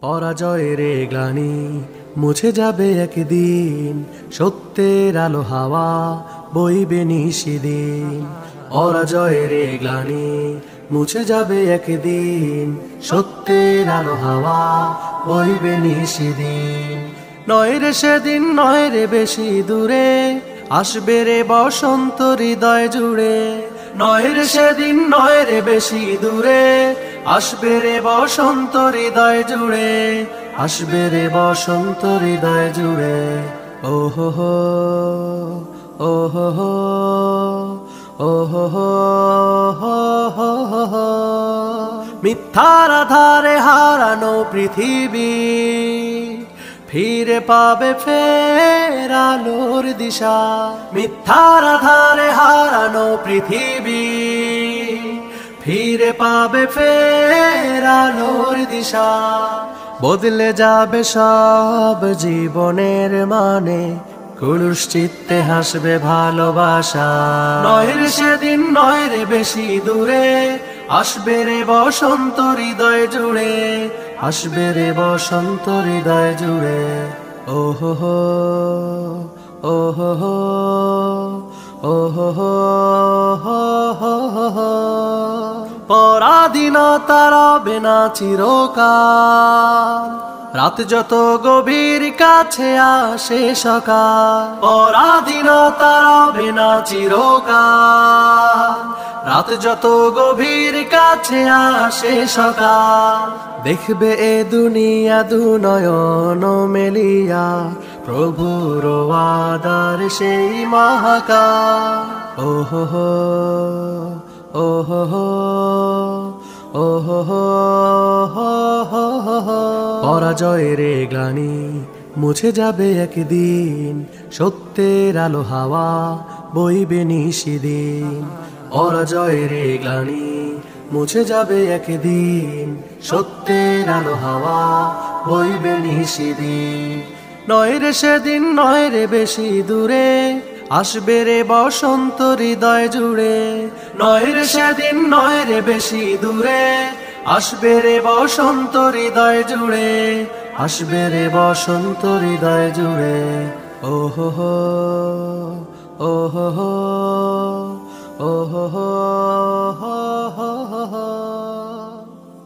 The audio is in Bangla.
পরাজয়ের গ্লানি মুছে যাবে একদিন, সত্যের আলো হাওয়া বইবে নিশিদিন। পরাজয়ের গ্লানি মুছে যাবে একদিন, সত্যের আলো হাওয়া বইবে নিশিদিন। নয় রে সেদিন, নয় রে বেশি দূরে, আসবে রে বসন্ত হৃদয় জুড়ে। নয় রে সেদিন, নয় রে বেশি দূরে, আসবে রে বসন্ত হৃদয় জুড়ে, আসবে রে বসন্ত হৃদয় জুড়ে। ও হো হো, ও হো হো, ও হো হো, হো হো হো হো। মিথ্যার আধারে হারানো পৃথিবী ফিরে পাবে ফের আলোর দিশা। মিথ্যার আধারে হারানো পৃথিবী ফিরে পাবে ফের আলোর দিশা। বদলে যাবে সব জীবনের মানে, কুরুষ চিত্তে হাসবে ভালোবাসা। নয় রে সেদিন, নয় রে বেশি দূরে, আসবে রে বসন্ত হৃদয় জুড়ে, আসবে রে বসন্ত হৃদয় জুড়ে। ও হো হো, ও হো হো, ও হো হো, হো হো হো হো। পরাধীনতা রবে না চিরকাল, রাত যত গভীর কাছে আসে সকাল। পরাধীনতা রবে না চিরকাল, রাত যত গভীর কাছে আসে সকাল। দেখবে এ দুনিয়া দু নয়ন মেলিয়া, প্রভুর ওয়াদার সেই মহাকাল। ও হো হো, ও হো হো, ও হো হো, হো হো হো হো। পরাজয়ের গ্লানি মুছে যাবে একদিন, সত্যের আলো হাওয়া বইবে নিশিদিন। পরাজয়ের গ্লানি মুছে যাবে একদিন, সত্যের আলো হাওয়া বইবে নিশিদিন। নয় রে সেদিন, নয় রে বেশি দূরে, আসবে রে বসন্ত হৃদয় জুড়ে। নয় রে সেদিন, নয় রে বেশি দূরে, আসবে রে বসন্ত হৃদয় জুড়ে, আসবে রে বসন্ত হৃদয় জুড়ে। ও হো হো, ও হো হো, ও হো হো, হো হো।